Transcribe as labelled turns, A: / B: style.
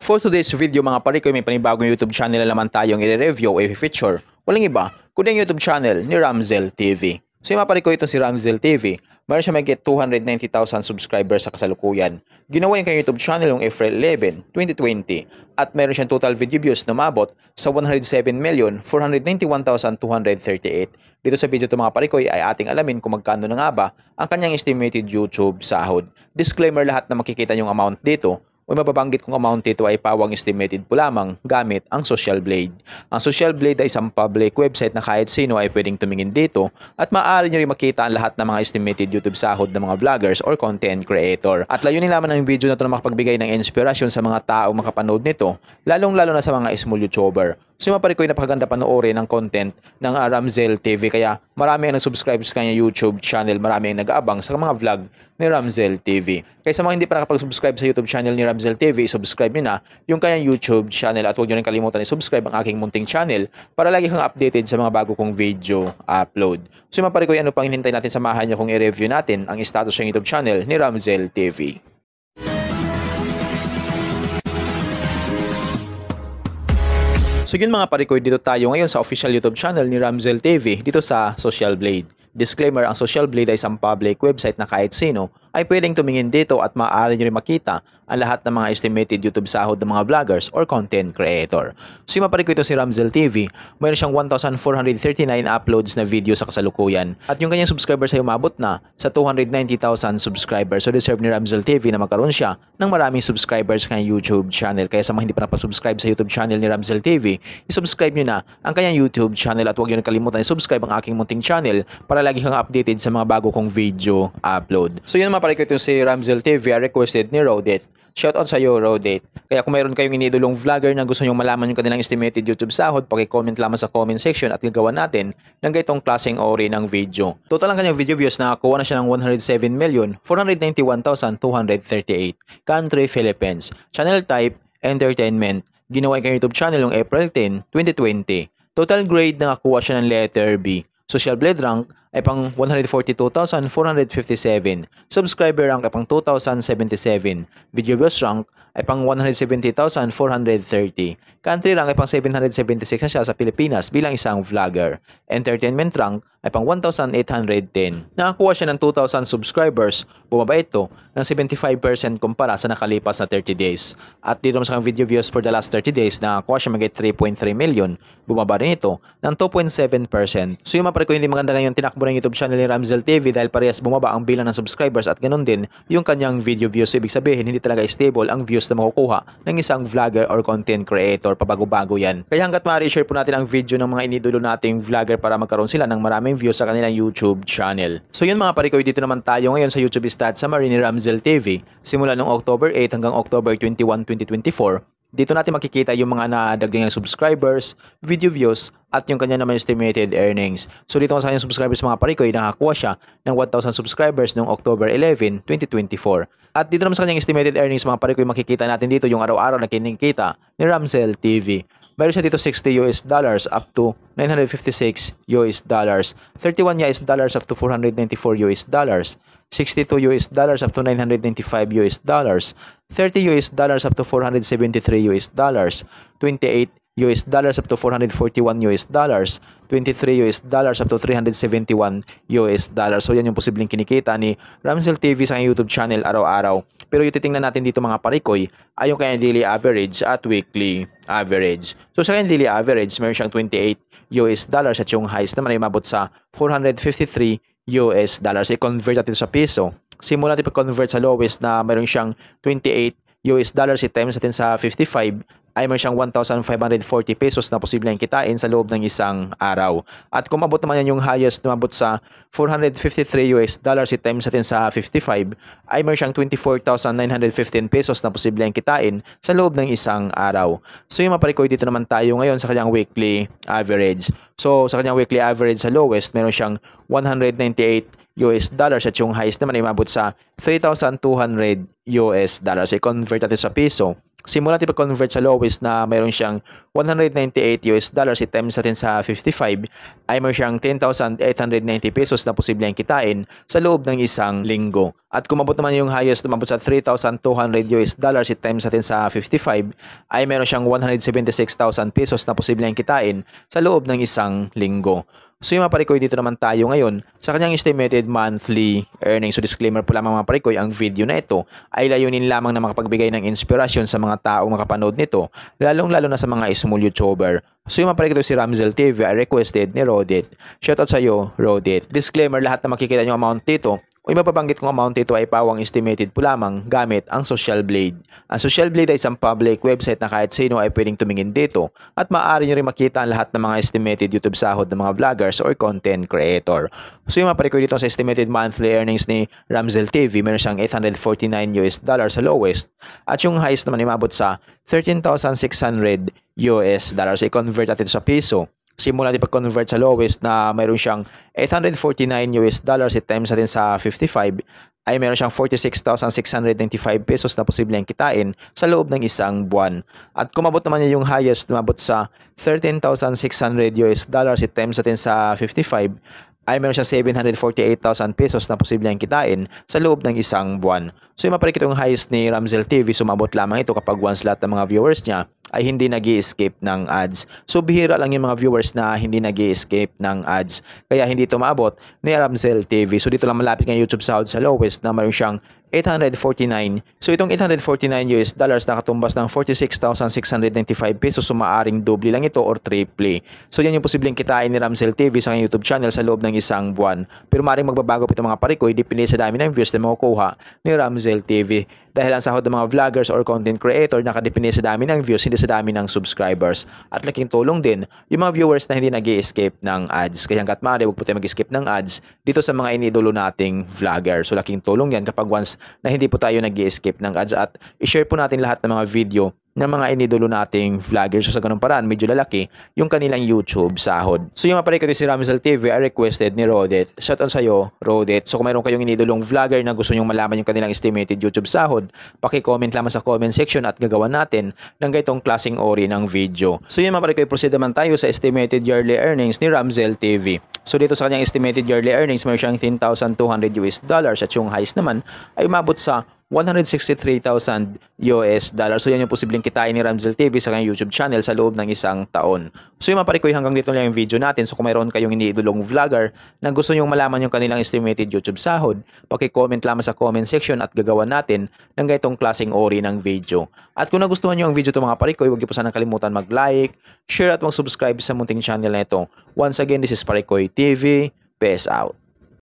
A: For today's video mga pare ko, may panibagong YouTube channel na naman tayong i-review o i-feature. Walang iba, kundi ang YouTube channel ni Ramzel TV. So yung mga pare ko, ito si Ramzel TV. Meron siya may get 290,000 subscribers sa kasalukuyan. Ginawa yung kanyang YouTube channel noong April 11, 2020. At meron siyang total video views na umabot sa 107,491,238. Dito sa video ito mga pare ko ay ating alamin kung magkano na nga ba ang kanyang estimated YouTube sahod. Disclaimer, lahat na makikita yung amount dito o mababanggit kong amount dito ay pawang estimated po lamang gamit ang Social Blade. Ang Social Blade ay isang public website na kahit sino ay pwedeng tumingin dito at maaari nyo rin makita ang lahat ng mga estimated YouTube sahod ng mga vloggers or content creator. At layunin lamang ng video na ito na makapagbigay ng inspirasyon sa mga taong makapanood nito, lalong-lalo na sa mga small YouTuber. So yung mga pare ko ay napakaganda panoorin ng content ng Ramzel TV, kaya marami ang nag-subscribe sa kanya YouTube channel, marami ang nag-aabang sa mga vlog ni Ramzel TV. Kaya sa mga hindi pa nakapag-subscribe sa YouTube channel ni Ramzel TV, subscribe nyo na yung kanyang YouTube channel at huwag nyo rin kalimutan i-subscribe ang aking munting channel para lagi kang updated sa mga bago kong video upload. So yung mga pare ko, ano pang hinintay natin, samahan nyo kung i-review natin ang status ng YouTube channel ni Ramzel TV. So yun mga pare ko, dito tayo ngayon sa official YouTube channel ni Ramzel TV dito sa Social Blade. Disclaimer, ang Social Blade ay isang public website na kahit sino ay pwedeng tumingin dito at maaari nyo rin makita ang lahat ng mga estimated YouTube sahod ng mga vloggers or content creator. So yung maparik ko, ito si Ramzel TV, mayroon siyang 1,439 uploads na video sa kasalukuyan. At yung kanyang subscribers ay umabot na sa 290,000 subscribers. So deserve ni Ramzel TV na magkaroon siya ng maraming subscribers sa kanyang YouTube channel. Kaya sa mga hindi pa nakapag-subscribe sa YouTube channel ni Ramzel TV, i-subscribe nyo na ang kanyang YouTube channel at huwag nyo kalimutan i-subscribe ang aking munting channel para lagi kang updated sa mga bago kong video upload. So yun mga pare ko, ito si Ramzel TV, requested ni Rodet. Shoutout sa iyo, Rodet. Kaya kung mayroon kayong iniidolong vlogger na gusto nyo malaman yung kanilang estimated YouTube sahod, paki-comment lamang sa comment section at gagawa natin ng ganitong klaseng ori ng video. Total ang kanyang video views, nakakuha na siya ng 107,491,238. Country, Philippines. Channel type, entertainment. Ginawa yung YouTube channel noong April 10, 2020. Total grade, nakakuha siya ng letter B. Social Blade rank ay pang 142,457. Subscriber rank ay pang 2,077. Video views rank ay pang 170,430. Country rank ay pang 776 na siya sa Pilipinas bilang isang vlogger. Entertainment rank ay pang 1,810. Nakakuha siya ng 2,000 subscribers. Bumaba ito ng 75% kumpara sa nakalipas na 30 days. At dito sa video views for the last 30 days, nakakuha siya mag 3.3 million. Bumaba rin ito ng 2.7%. So yung mapare ko, hindi maganda ngayon tinakbo ng YouTube channel ni Ramzel TV dahil parehas bumaba ang bilang ng subscribers at ganun din yung kanyang video views. So ibig sabihin, hindi talaga stable ang views na makukuha ng isang vlogger or content creator. Pabago-bago yan. Kaya hanggat maaari, share po natin ang video ng mga iniidolo nating vlogger para magkaroon sila ng maraming views sa kanilang YouTube channel. So yun mga pare ko, dito naman tayo ngayon sa YouTube stats summary ni Ramzel TV. Simula noong October 8 hanggang October 21, 2024. Dito natin makikita yung mga nadagdagang subscribers, video views, at yung kanya naman estimated earnings. So dito sa kanyang subscribers mga pare ko, nakakuha siya ng 1,000 subscribers noong October 11, 2024. At dito naman sa kanyang estimated earnings mga pare ko, makikita natin dito yung araw-araw na kinikita ni Ramzel TV. Mayroon siya dito $60 up to $956 dollars, $31 up to $494 dollars, $62 up to $995 dollars, $30 up to $473 dollars, $28 up to $441 dollars, $23 up to $371 dollars. So yan yung posibleng kinikita ni Ramzel TV sa YouTube channel araw-araw. Pero yung titingnan natin dito mga parikoy ay yung kanyang daily average at weekly average. So sa kanyang daily average, meron siyang $28 dollars at yung highest naman ay umabot sa $453 dollars. I-convert natin sa piso. Simula natin pag-convert sa lowest na meron siyang $28 dollars, i-times natin sa 55 ay meron siyang 1,540 pesos na posibleng kitain sa loob ng isang araw. At kung mabot naman yan yung highest, umabot sa $453 dollars, i-times natin sa 55 ay meron siyang 24,915 pesos na posibleng kitain sa loob ng isang araw. So yung maparikoy, dito naman tayo ngayon sa kanyang weekly average. So sa kanyang weekly average sa lowest, meron siyang $198 dollars at yung highest naman ay umabot sa $3,200 dollars. I-convert natin sa piso. Simula natin pag-convert sa lowest na mayroon siyang $198 i-times natin sa 55 ay mayroon siyang 10,890 pesos na posibleng kitain sa loob ng isang linggo. At kung mabot naman yung highest, umabot sa $3,200 i-times natin sa 55 ay mayroon siyang 176,000 pesos na posibleng kitain sa loob ng isang linggo. So yung mga parikoy, dito naman tayo ngayon sa kanyang estimated monthly earnings. So disclaimer po lamang mga parikoy, ang video na ito ay layunin lamang na makapagbigay ng inspirasyon sa mga taong makapanood nito, lalong-lalo na sa mga small YouTuber. So yung mga parikoy, si Ramzel TV ay requested ni Rodit. Shoutout sa iyo, Rodit. Disclaimer, lahat na makikita nyo amount dito o yung mapabanggit kong amount ito ay pawang estimated po lamang gamit ang Social Blade. Ang Social Blade ay isang public website na kahit sino ay pwedeng tumingin dito at maaari nyo rin makita ang lahat ng mga estimated YouTube sahod ng mga vloggers or content creator. So yung maparikoy dito sa estimated monthly earnings ni Ramzel TV, meron siyang $849 sa lowest at yung highest naman imabot sa $13,600. So i-convert natin sa piso. Simula natin pag-convert sa lowest na mayroon siyang $849 i-times natin sa 55 ay mayroon siyang 46,695 pesos na posibleng kitain sa loob ng isang buwan. At kumabot naman niya yung highest, umabot sa $13,600 i-times natin sa 55 ay meron siyang 748,000 pesos na posibleng kitain sa loob ng isang buwan. So yung maparikit yung highest ni Ramzel TV, sumabot lamang ito kapag once lahat ng mga viewers niya ay hindi nag-i-escape ng ads. So bihira lang yung mga viewers na hindi nag-i-escape ng ads. Kaya hindi ito maabot ni Ramzel TV. So dito lang malapit ng YouTube sahod sa lowest na meron siyang $849. So itong $849 nakatumbas ng 46,695 pesos. So maaring doble lang ito or triple. So yan yung posibleng kitain ni Ramzel TV sa kanyang YouTube channel sa loob ng isang buwan. Pero maaring magbabago pa itong mga parikoy depende sa dami ng views na makukuha ni Ramzel TV. Dahil ang sahod ng mga vloggers or content creator nakadepende sa dami ng views, hindi sa dami ng subscribers. At laking tulong din yung mga viewers na hindi nag-i-escape ng ads. Kaya hanggat maaari, huwag po tayo mag-escape ng ads dito sa mga iniidolo nating vlogger. So laking tulong yan kapag once na hindi po tayo nag-i-escape ng ads at i-share po natin lahat ng mga video ng mga inidolo nating vloggers. So sa ganung paraan, medyo lalaki yung kanilang YouTube sahod. So yung maparikoy si Ramzel TV ay requested ni Rodit. Shoutout sa iyo, Rodit. So kung mayroon kayong inidolong vlogger na gusto nyong malaman yung kanilang estimated YouTube sahod, paki-comment lamang sa comment section at gagawan natin ng ganitong klaseng ori ng video. So yung maparikoy, proceed naman tayo sa estimated yearly earnings ni Ramzel TV. So dito sa kanyang estimated yearly earnings, may siyang $10,200 at yung highest naman ay umabot sa $163,000. So yan yung posibleng kitain ni Ramzel TV sa kanyang YouTube channel sa loob ng isang taon. So yung maparikoy, hanggang dito lang yung video natin. So kung mayroon kayong iniidolong vlogger na gusto nyong malaman yung kanilang estimated YouTube sahod, paki-comment lamang sa comment section at gagawan natin ng ganitong klaseng ori ng video. At kung nagustuhan nyo ang video ito mga parikoy, huwag niyo po sanang kalimutan mag-like, share at mag-subscribe sa munting channel na ito. Once again, this is Parikoy TV. Peace out.